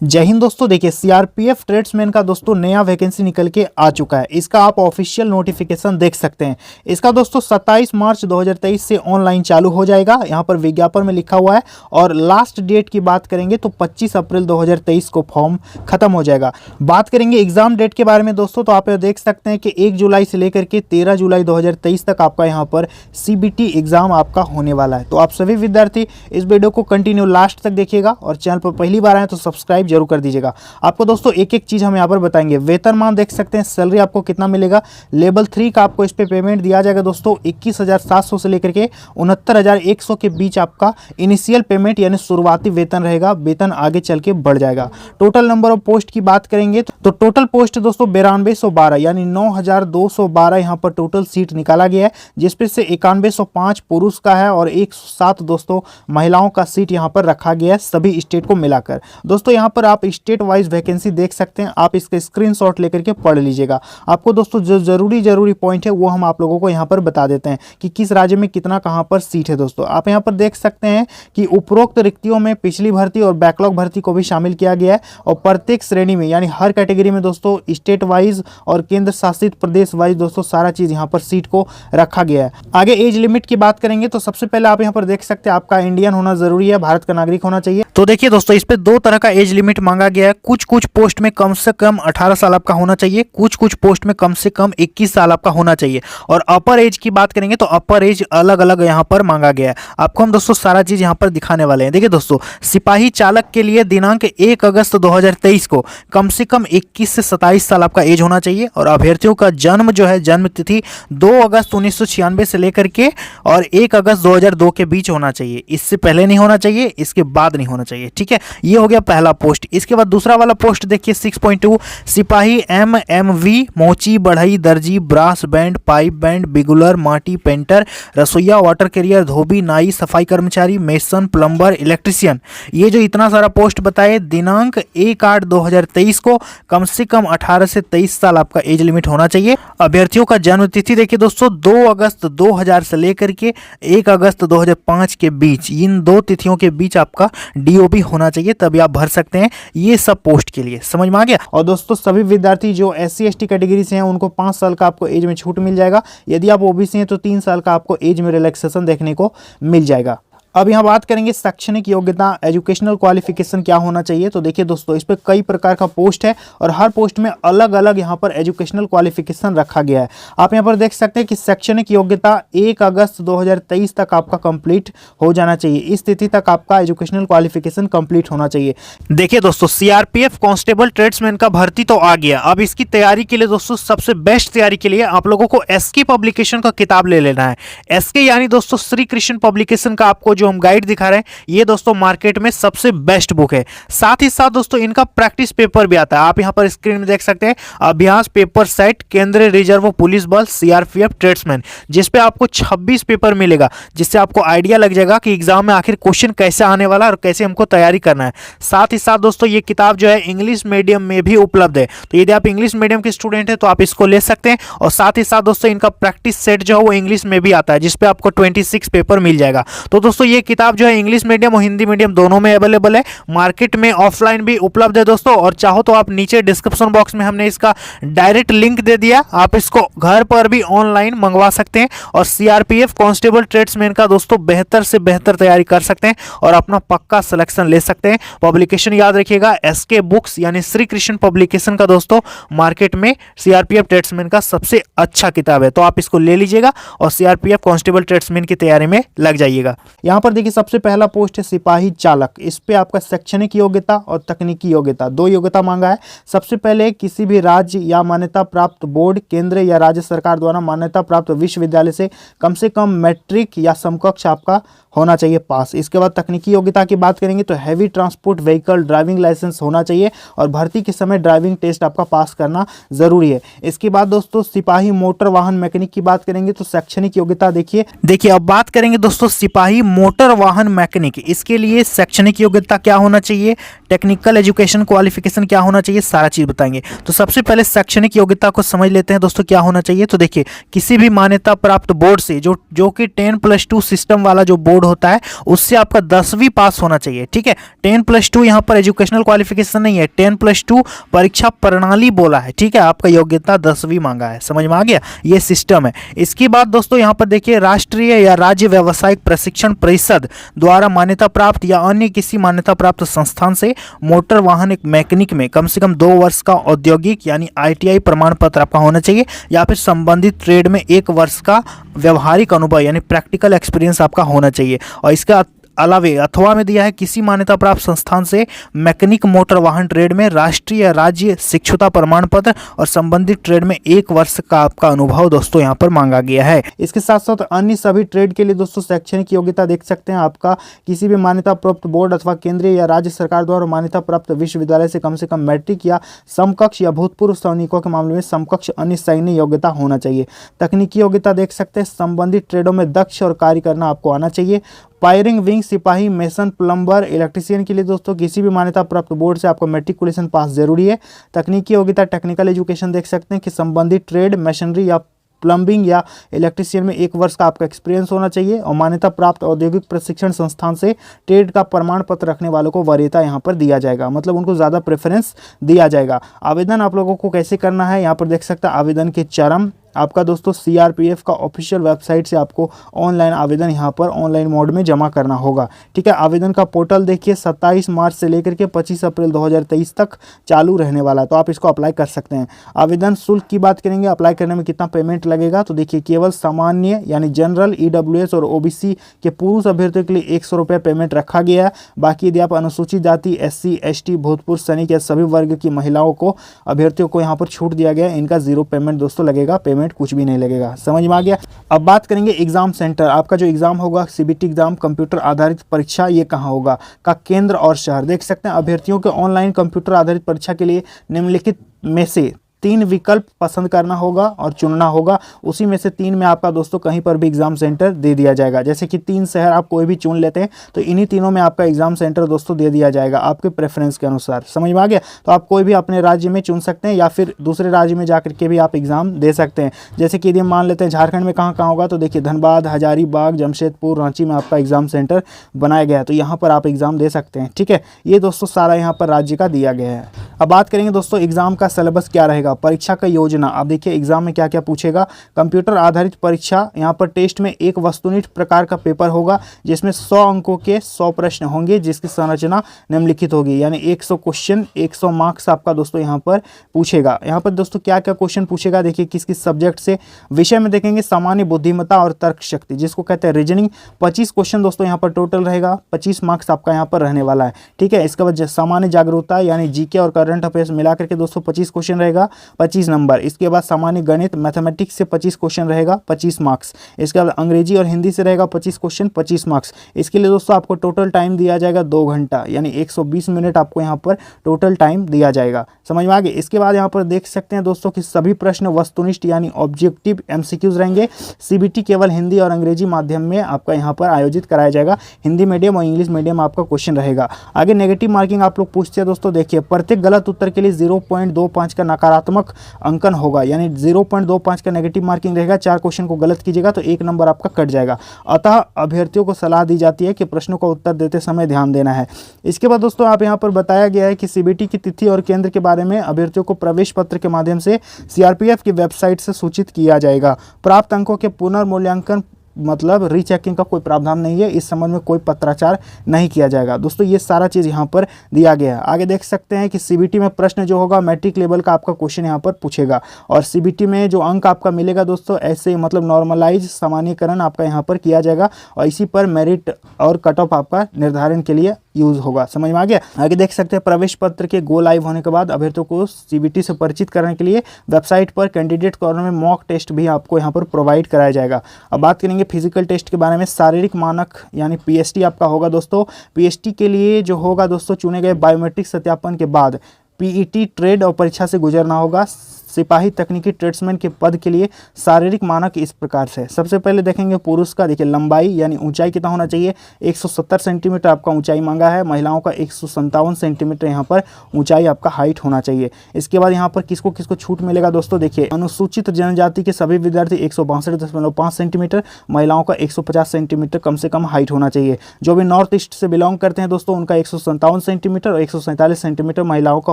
जय हिंद दोस्तों। देखिए सीआरपीएफ ट्रेड्समैन का दोस्तों नया वैकेंसी निकल के आ चुका है। इसका आप ऑफिशियल नोटिफिकेशन देख सकते हैं। इसका दोस्तों 27 मार्च 2023 से ऑनलाइन चालू हो जाएगा। यहाँ पर विज्ञापन में लिखा हुआ है और लास्ट डेट की बात करेंगे तो 25 अप्रैल 2023 को फॉर्म खत्म हो जाएगा। बात करेंगे एग्जाम डेट के बारे में दोस्तों, तो आप देख सकते हैं कि 1 जुलाई से लेकर के 13 जुलाई 2023 तक आपका यहाँ पर सीबीटी एग्जाम आपका होने वाला है। तो आप सभी विद्यार्थी इस वीडियो को कंटिन्यू लास्ट तक देखिएगा और चैनल पर पहली बार आए तो सब्सक्राइब जरूर कर दीजिएगा। आपको दोस्तों एक एक चीज हम यहाँ पर बताएंगे। वेतनमान देख सकते हैं, सैलरी आपको कितना मिलेगा। लेवल 3 का आपको इस पे पेमेंट दिया जाएगा दोस्तों 21,700 से लेकर के 69,100 के बीच आपका इनिशियल पेमेंट यानी शुरुआती वेतन रहेगा। वेतन आगे चल के बढ़ जाएगा। टोटल नंबर ऑफ पोस्ट की बात करेंगे तो टोटल पोस्ट दोस्तों 9212 यानी 9,212 यहाँ पर टोटल सीट निकाला गया है, जिसपे से 9105 पुरुष का है और 107 दोस्तों महिलाओं का सीट यहाँ पर रखा गया है सभी स्टेट को मिलाकर। दोस्तों यहाँ पर आप स्टेट वाइज वैकेंसी देख सकते हैं। आप इसका स्क्रीनशॉट लेकर के पढ़ लीजिएगा। आपको दोस्तों जो जरूरी पॉइंट है वो हम आप लोगों को यहाँ पर बता देते हैं कि किस राज्य में कितना कहाँ पर सीट है। दोस्तों आप यहाँ पर देख सकते हैं कि उपरोक्त रिक्तियों में पिछली भर्ती और बैकलॉग भर्ती को भी शामिल किया गया है और प्रत्येक श्रेणी में यानी हर कैटेगरी में दोस्तों स्टेट वाइज और केंद्र शासित प्रदेश वाइज दोस्तों सारा चीज यहाँ पर सीट को रखा गया है। आगे एज लिमिट की बात करेंगे तो सबसे पहले आप यहाँ पर देख सकते हैं आपका इंडियन होना जरूरी है, भारत का नागरिक होना चाहिए। तो देखिए दोस्तों इस पे दो तरह का एज लिमिट मांगा गया है। कुछ पोस्ट में कम से कम 18 साल आपका होना चाहिए, कुछ पोस्ट में कम से कम 21 साल आपका होना चाहिए। और अपर एज की बात करेंगे तो अपर एज अलग अलग यहाँ पर मांगा गया है। आपको हम दोस्तों सारा चीज यहाँ पर दिखाने वाले हैं। देखिए दोस्तों सिपाही चालक के लिए दिनांक 1 अगस्त 2023 को कम से कम 21 से 27 साल आपका एज होना चाहिए। और अभ्यर्थियों का जन्म जो है जन्म तिथि 2 अगस्त 1996 से लेकर के और 1 अगस्त 2002 के बीच होना चाहिए। इससे पहले नहीं होना चाहिए, इसके बाद नहीं होना चाहिए। ठीक है, ये हो गया पहला पोस्ट। इसके बाद दूसरा वाला पोस्ट देखिए 6.2 सिपाही एमएमवी मोची बढ़ई दर्जी brass band pipe band bugler माटी पेंटर रसोईया वाटर कैरियर धोबी नाई सफाई कर्मचारी मेसन प्लम्बर इलेक्ट्रीशियन। ये जो इतना सारा पोस्ट बताए दिनांक 1/8/2023 को कम से कम 18 से 23 साल आपका एज लिमिट होना चाहिए। अभ्यर्थियों का जन्म तिथि देखिए दोस्तों 2 अगस्त 2000 से लेकर के 1 अगस्त 2005 के बीच, इन दो तिथियों के बीच आपका डीओबी होना चाहिए, तभी आप भर सकते हैं ये सब पोस्ट के लिए। समझ में आ गया। और दोस्तों सभी विद्यार्थी जो SC ST कैटेगरी से हैं उनको 5 साल का आपको एज में छूट मिल जाएगा। यदि आप ओबीसी हैं तो 3 साल का आपको एज में रिलैक्सेशन देखने को मिल जाएगा। अब यहाँ बात करेंगे शैक्षणिक योग्यता एजुकेशनल क्वालिफिकेशन क्या होना चाहिए। तो देखिए दोस्तों इस पर कई प्रकार का पोस्ट है और हर पोस्ट में अलग अलग यहाँ पर एजुकेशनल क्वालिफिकेशन रखा गया है। आप यहाँ पर देख सकते हैं कि शैक्षणिक योग्यता 1 अगस्त 2023 तक आपका कंप्लीट हो जाना चाहिए। इस तिथि तक आपका एजुकेशनल क्वालिफिकेशन कंप्लीट होना चाहिए। देखिए दोस्तों सीआरपीएफ कांस्टेबल ट्रेड्समैन का भर्ती तो आ गया। अब इसकी तैयारी के लिए दोस्तों सबसे बेस्ट तैयारी के लिए आप लोगों को एसके पब्लिकेशन का किताब ले लेना है। एसके यानी दोस्तों श्री कृष्ण पब्लिकेशन का आपको जो हम गाइड दिखा रहे हैं ये दोस्तों मार्केट में सबसे बेस्ट बुक है। साथ ही साथ दोस्तों इनका प्रैक्टिस पेपर भी आता है। आप यहां पर स्क्रीन में देख सकते हैं अभ्यास पेपर सेट केंद्रीय रिजर्व पुलिस बल सीआरपीएफ ट्रेड्समैन, जिसपे आपको 26 पेपर मिलेगा, जिससे आपको आइडिया लग जाएगा कि एग्जाम में आखिर क्वेश्चन कैसे आने वाला और कैसे हमको तैयारी करना है। साथ ही साथ दोस्तों ये किताब जो है इंग्लिश मीडियम में भी उपलब्ध है। तो यदि आप इंग्लिश मीडियम के स्टूडेंट है तो आप इसको ले सकते हैं। और साथ ही साथ दोस्तों इनका प्रैक्टिस सेट जो है वो इंग्लिश में भी आता है, जिसपे आपको 26 पेपर मिल जाएगा। तो दोस्तों ये किताब जो है इंग्लिश मीडियम और हिंदी मीडियम दोनों में अवेलेबल है। मार्केट में ऑफलाइन भी उपलब्ध है दोस्तों। और चाहो तो आप नीचे डिस्क्रिप्शन बॉक्स में हमने इसका डायरेक्ट लिंक दे दिया, आप इसको घर पर भी ऑनलाइन मंगवा सकते हैं और सीआरपीएफ कांस्टेबल ट्रेड्समैन का दोस्तों बेहतर से बेहतर तैयारी कर सकते हैं और अपना पक्का सिलेक्शन ले सकते हैं। पब्लिकेशन याद रखिएगा एसके बुक्स यानी श्री कृष्ण पब्लिकेशन का दोस्तों मार्केट में सीआरपीएफ ट्रेड्समैन का सबसे अच्छा किताब है। तो आप इसको ले लीजिएगा और सीआरपीएफ कांस्टेबल ट्रेड्समैन की तैयारी में लग जाइएगा। यहां पर देखिए सबसे पहला पोस्ट है सिपाही चालक। इस पे आपका शैक्षणिक योग्यता और तकनीकी योग्यता दो योग्यता मांगा है। सबसे पहले किसी भी राज्य या मान्यता प्राप्त बोर्ड केंद्र या राज्य सरकार द्वारा मान्यता प्राप्त विश्वविद्यालय से कम मैट्रिक या समकक्ष आपका होना चाहिए पास। इसके बाद तकनीकी योग्यता की बात करेंगे तो heavy transport vehicle driving licence होना चाहिए और भर्ती के समय ड्राइविंग टेस्ट आपका पास करना जरूरी है। इसके बाद दोस्तों सिपाही मोटर वाहन मैकेनिक की बात करेंगे तो शैक्षणिक योग्यता देखिए अब बात करेंगे दोस्तों सिपाही मोटर वाहन मैकेनिक। इसके लिए शैक्षणिक योग्यता क्या होना चाहिए, टेक्निकल एजुकेशन क्वालिफिकेशन क्या होना चाहिए, सारा चीज़ बताएंगे। तो सबसे पहले शैक्षणिक योग्यता को समझ लेते हैं दोस्तों, क्या होना चाहिए। तो देखिए, किसी भी मान्यता प्राप्त बोर्ड से जो कि 10+2 सिस्टम वाला जो बोर्ड होता है उससे आपका 10वीं पास होना चाहिए। ठीक है, 10+2 यहाँ पर एजुकेशनल क्वालिफिकेशन नहीं है, 10+2 परीक्षा प्रणाली बोला है। ठीक है, आपका योग्यता 10वीं मांगा है, समझ में आ गया, ये सिस्टम है। इसके बाद दोस्तों यहाँ पर देखिए, राष्ट्रीय या राज्य व्यावसायिक प्रशिक्षण परिषद द्वारा मान्यता प्राप्त या अन्य किसी मान्यता प्राप्त संस्थान से मोटर वाहन एक मैकेनिक में कम से कम 2 वर्ष का औद्योगिक यानी ITI प्रमाण पत्र आपका होना चाहिए, या फिर संबंधित ट्रेड में 1 वर्ष का व्यवहारिक अनुभव यानी प्रैक्टिकल एक्सपीरियंस आपका होना चाहिए। और इसका अलावे अथवा में दिया है किसी मान्यता प्राप्त संस्थान से मैकेनिक मोटर वाहन ट्रेड में राष्ट्रीय या राज्य शिक्षुता प्रमाण पत्र और संबंधित ट्रेड में 1 वर्ष का आपका अनुभव दोस्तों यहाँ पर मांगा गया है। इसके साथ साथ अन्य सभी ट्रेड के लिए दोस्तों शैक्षणिक योग्यता देख सकते हैं, आपका किसी भी मान्यता प्राप्त बोर्ड अथवा केंद्रीय या राज्य सरकार द्वारा मान्यता प्राप्त विश्वविद्यालय से कम मैट्रिक या समकक्ष या भूतपूर्व सैनिकों के मामले में समकक्ष अन्य सैन्य योग्यता होना चाहिए। तकनीकी योग्यता देख सकते हैं, संबंधित ट्रेडों में दक्ष और कार्य करना आपको आना चाहिए। फायरिंग विंग सिपाही, मेसन, प्लम्बर, इलेक्ट्रीशियन के लिए दोस्तों किसी भी मान्यता प्राप्त बोर्ड से आपको मैट्रिकुलेशन पास जरूरी है। तकनीकी योग्यता टेक्निकल एजुकेशन देख सकते हैं कि संबंधित ट्रेड मशीनरी या प्लम्बिंग या इलेक्ट्रीशियन में 1 वर्ष का आपका एक्सपीरियंस होना चाहिए। और मान्यता प्राप्त औद्योगिक प्रशिक्षण संस्थान से ट्रेड का प्रमाण पत्र रखने वालों को वरीयता यहाँ पर दिया जाएगा, मतलब उनको ज़्यादा प्रेफरेंस दिया जाएगा। आवेदन आप लोगों को कैसे करना है, यहाँ पर देख सकते हैं आवेदन के चरम आपका दोस्तों CRPF का ऑफिशियल वेबसाइट से आपको ऑनलाइन आवेदन यहाँ पर ऑनलाइन मोड में जमा करना होगा। ठीक है, आवेदन का पोर्टल देखिए 27 मार्च से लेकर के 25 अप्रैल 2023 तक चालू रहने वाला है, तो आप इसको अप्लाई कर सकते हैं। आवेदन शुल्क की बात करेंगे, अप्लाई करने में कितना पेमेंट लगेगा, तो देखिए केवल सामान्य यानी जनरल, EWS और OBC के पुरुष अभ्यर्थियों के लिए 100 रुपये पेमेंट रखा गया है। बाकी यदि आप अनुसूचित जाति, SC, ST, भूतपूर्व सैनिक या सभी वर्ग की महिलाओं को अभ्यर्थियों को यहाँ पर छूट दिया गया है, इनका 0 पेमेंट दोस्तों लगेगा, पेमेंट कुछ भी नहीं लगेगा। समझ में आ गया। अब बात करेंगे एग्जाम सेंटर, आपका जो एग्जाम होगा CBT एग्जाम कंप्यूटर आधारित परीक्षा, ये कहाँ होगा का केंद्र और शहर देख सकते हैं। अभ्यर्थियों के ऑनलाइन कंप्यूटर आधारित परीक्षा के लिए निम्नलिखित में से 3 विकल्प पसंद करना होगा और चुनना होगा, उसी में से 3 में आपका दोस्तों कहीं पर भी एग्जाम सेंटर दे दिया जाएगा। जैसे कि 3 शहर आप कोई भी चुन लेते हैं तो इन्हीं तीनों में आपका एग्जाम सेंटर दोस्तों दे दिया जाएगा आपके प्रेफरेंस के अनुसार। समझ में आ गया। तो आप कोई भी अपने राज्य में चुन सकते हैं या फिर दूसरे राज्य में जाकर के भी आप एग्जाम दे सकते हैं। जैसे कि यदि मान लेते हैं झारखंड में कहाँ होगा, तो देखिए धनबाद, हजारीबाग, जमशेदपुर, रांची में आपका एग्जाम सेंटर बनाया गया है, तो यहाँ पर आप एग्जाम दे सकते हैं। ठीक है, ये दोस्तों सारा यहाँ पर राज्य का दिया गया है। अब बात करेंगे दोस्तों एग्जाम का सिलेबस क्या रहेगा, परीक्षा का योजना। अब देखिए एग्जाम में क्या क्या पूछेगा। कंप्यूटर आधारित परीक्षा, यहाँ पर टेस्ट में एक वस्तुनिष्ठ प्रकार का पेपर होगा जिसमें 100 अंकों के 100 प्रश्न होंगे, जिसकी संरचना निम्नलिखित होगी, यानी 100 क्वेश्चन 100 मार्क्स आपका दोस्तों यहाँ पर पूछेगा। यहाँ पर दोस्तों क्या क्या क्वेश्चन पूछेगा, देखिए किस किस सब्जेक्ट से। विषय में देखेंगे सामान्य बुद्धिमत्ता और तर्क शक्ति, जिसको कहते हैं रीजनिंग। 25 क्वेश्चन दोस्तों यहाँ पर टोटल रहेगा, 25 मार्क्स आपका यहाँ पर रहने वाला है। ठीक है, इसके बाद सामान्य जागरूकता यानी GK और करंट अफेयर्स मिलाकर के दोस्तों 25 क्वेश्चन रहेगा, 25 नंबर। इसके बाद सामान्य गणित मैथमेटिक्स से 25 क्वेश्चन रहेगा, 25 मार्क्स। इसके बाद अंग्रेजी और हिंदी से रहेगा 25 क्वेश्चन, 25 मार्क्स। इसके लिए दोस्तों आपको टोटल टाइम दिया जाएगा 2 घंटा, यानी 120 मिनट आपको यहाँ पर टोटल टाइम दिया जाएगा। समझ में आ गया। इसके बाद यहाँ पर देख सकते हैं दोस्तों कि सभी प्रश्न वस्तुनिष्ठ यानी ऑब्जेक्टिव MCQs रहेंगे। CBT केवल हिंदी और अंग्रेजी माध्यम में आपका यहाँ पर आयोजित कराया जाएगा, हिंदी मीडियम और इंग्लिश मीडियम आपका क्वेश्चन रहेगा। आगे नेगेटिव मार्किंग आप लोग पूछते हैं दोस्तों, देखिए प्रत्येक गलत उत्तर के लिए 0.25 का नकारात्मक अंकन होगा, यानी 0.25 का नेगेटिव मार्किंग रहेगा। 4 क्वेश्चन को गलत कीजिएगा तो 1 नंबर आपका कट जाएगा। अतः अभ्यर्थियों को सलाह दी जाती है कि प्रश्नों का उत्तर देते समय ध्यान देना है। इसके बाद दोस्तों आप यहाँ पर बताया गया है कि CBT की तिथि और केंद्र के बारे में अभ्यर्थियों को प्रवेश पत्र के माध्यम से CRPF की वेबसाइट से सूचित किया जाएगा। प्राप्त अंकों के पुनर्मूल्यांकन मतलब रीचेकिंग का कोई प्रावधान नहीं है, इस संबंध में कोई पत्राचार नहीं किया जाएगा। दोस्तों ये सारा चीज़ यहाँ पर दिया गया है। आगे देख सकते हैं कि CBT में प्रश्न जो होगा मैट्रिक लेवल का आपका क्वेश्चन यहाँ पर पूछेगा, और CBT में जो अंक आपका मिलेगा दोस्तों ऐसे मतलब नॉर्मलाइज सामान्यकरण आपका यहाँ पर किया जाएगा, और इसी पर मेरिट और कट ऑफ आपका निर्धारण के लिए यूज होगा। समझ में आ गया। आगे देख सकते हैं प्रवेश पत्र के गो लाइव होने के बाद अभ्यर्थियों को CBT से परिचित करने के लिए वेबसाइट पर कैंडिडेट कॉर्नर में मॉक टेस्ट भी आपको यहाँ पर प्रोवाइड कराया जाएगा। अब बात करेंगे फिजिकल टेस्ट के बारे में। शारीरिक मानक यानी PST आपका होगा दोस्तों। PST के लिए जो होगा दोस्तों चुने गए बायोमेट्रिक सत्यापन के बाद PET ट्रेड और परीक्षा से गुजरना होगा। सिपाही तकनीकी ट्रेड्समैन के पद के लिए शारीरिक मानक इस प्रकार से। सबसे पहले देखेंगे पुरुष का, देखिए लंबाई यानी ऊंचाई कितना होना चाहिए, 170 सेंटीमीटर आपका ऊंचाई मांगा है। महिलाओं का 157 सेंटीमीटर यहाँ पर ऊंचाई आपका हाइट होना चाहिए। इसके बाद यहाँ पर किसको किसको छूट मिलेगा दोस्तों, देखिए अनुसूचित जनजाति के सभी विद्यार्थी 162.5 सेंटीमीटर, महिलाओं का 150 सेंटीमीटर कम से कम हाइट होना चाहिए। जो भी नॉर्थ ईस्ट से बिलोंग करते हैं दोस्तों उनका 157 सेंटीमीटर और 147 सेंटीमीटर महिलाओं का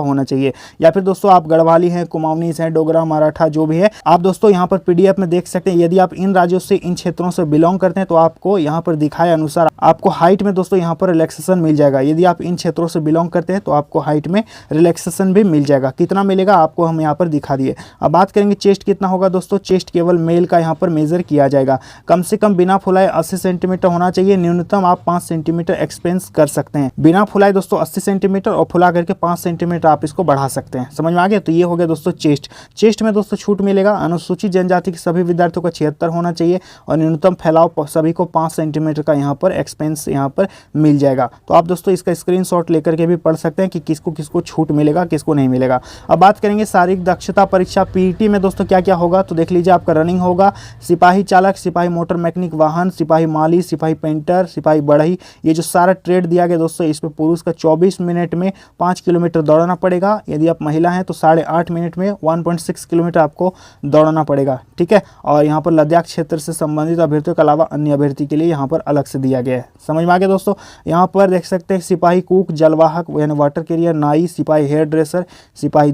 होना चाहिए। या फिर दोस्तों आप गढ़वाली हैं, कुमाऊनीस हैं, डोगरा, मराठा जो भी है, आप दोस्तों यहाँ पर पीडीएफ में देख सकते हैं। यदि आप इन राज्यों से, इन क्षेत्रों से बिलोंग करते हैं तो आपको यहाँ पर दिखाए अनुसार आपको हाइट में दोस्तों यहाँ पर रिलैक्सेशन मिल जाएगा। यदि आप इन क्षेत्रों से बिलोंग करते हैं तो आपको हाइट में रिलैक्सेशन भी मिल जाएगा। कितना मिलेगा आपको हम यहाँ पर दिखा दिए। अब बात करेंगे चेस्ट कितना होगा दोस्तों, चेस्ट केवल मेल का यहाँ पर मेजर किया जाएगा। कम से कम बिना फुलाए 80 सेंटीमीटर होना चाहिए, न्यूनतम आप 5 सेंटीमीटर एक्सपेंस कर सकते हैं। बिना फुलाए दोस्तों 80 सेंटीमीटर और फुला करके 5 सेंटीमीटर आप इसको बढ़ा सकते हैं। समझ में आ गया। तो ये हो गया दोस्तों चेस्ट। चेस्ट में दोस्तों छूट मिलेगा, अनुसूचित जनजाति के सभी विद्यार्थियों का 76 होना चाहिए और न्यूनतम फैलाव सभी को 5 सेंटीमीटर का यहाँ पर एक्सपेंस यहाँ पर मिल जाएगा। तो आप दोस्तों इसका स्क्रीनशॉट लेकर के भी पढ़ सकते हैं कि किसको किसको छूट मिलेगा, किसको नहीं मिलेगा। अब बात करेंगे शारीरिक दक्षता परीक्षा पीईटी में दोस्तों क्या क्या होगा, तो देख लीजिए आपका रनिंग होगा, सिपाही चालक, सिपाही मोटर मैकेनिक वाहन, सिपाही माली, सिपाही पेंटर, सिपाही बढ़ई, ये जो सारा ट्रेड दिया गया दोस्तों, इस पे पुरुष का 24 मिनट में 5 किलोमीटर दौड़ना पड़ेगा। यदि आप महिला हैं तो 8.5 मिनट में 1.6 किलोमीटर आपको दौड़ना पड़ेगा, ठीक है। और यहाँ पर लद्दाख क्षेत्र से संबंधित अभ्यर्थियों के अलावा अन्य अभ्यर्थी के लिए यहाँ पर अलग से दिया गया है। समझ में आ गया दोस्तों। यहाँ पर देख सकते हैं सिपाही कुक, जलवाहक यानी वाटर कैरियर, नाई, सिपाही हेयर ड्रेसर, सिपाही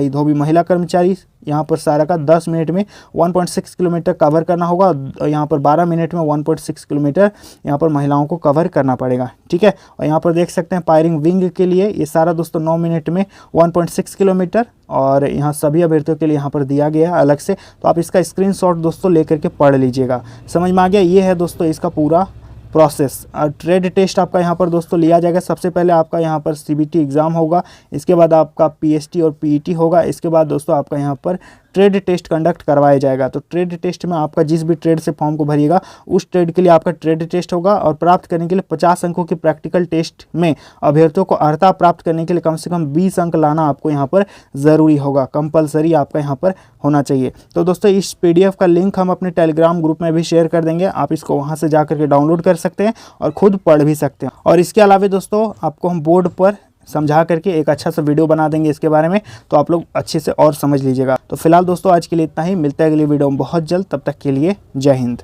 धोबी महिला कर्मचारी, यहाँ पर सारा का 10 मिनट में 1.6 किलोमीटर कवर करना होगा। यहाँ पर 12 मिनट में 1.6 किलोमीटर यहाँ पर महिलाओं को कवर करना पड़ेगा, ठीक है। और यहाँ पर देख सकते हैं फायरिंग विंग के लिए ये सारा दोस्तों 9 मिनट में 1.6 किलोमीटर और यहाँ सभी अभ्यर्थियों के लिए यहाँ पर दिया गया है अलग से। तो आप इसका स्क्रीनशॉट दोस्तों लेकर के पढ़ लीजिएगा। समझ में आ गया। ये है दोस्तों इसका पूरा प्रोसेस। और ट्रेड टेस्ट आपका यहाँ पर दोस्तों लिया जाएगा। सबसे पहले आपका यहाँ पर सीबीटी एग्ज़ाम होगा, इसके बाद आपका पीएसटी और पीईटी होगा, इसके बाद दोस्तों आपका यहाँ पर ट्रेड टेस्ट कंडक्ट करवाया जाएगा। तो ट्रेड टेस्ट में आपका जिस भी ट्रेड से फॉर्म को भरिएगा उस ट्रेड के लिए आपका ट्रेड टेस्ट होगा और प्राप्त करने के लिए 50 अंकों की प्रैक्टिकल टेस्ट में अभ्यर्थियों को अर्हता प्राप्त करने के लिए कम से कम 20 अंक लाना आपको यहाँ पर ज़रूरी होगा, कंपलसरी आपका यहाँ पर होना चाहिए। तो दोस्तों इस पीडीएफ का लिंक हम अपने टेलीग्राम ग्रुप में भी शेयर कर देंगे, आप इसको वहाँ से जा करके डाउनलोड कर सकते हैं और खुद पढ़ भी सकते हैं। और इसके अलावा दोस्तों आपको हम बोर्ड पर समझा करके एक अच्छा सा वीडियो बना देंगे इसके बारे में, तो आप लोग अच्छे से और समझ लीजिएगा। तो फिलहाल दोस्तों आज के लिए इतना ही, मिलता है अगली वीडियो में बहुत जल्द। तब तक के लिए जय हिंद।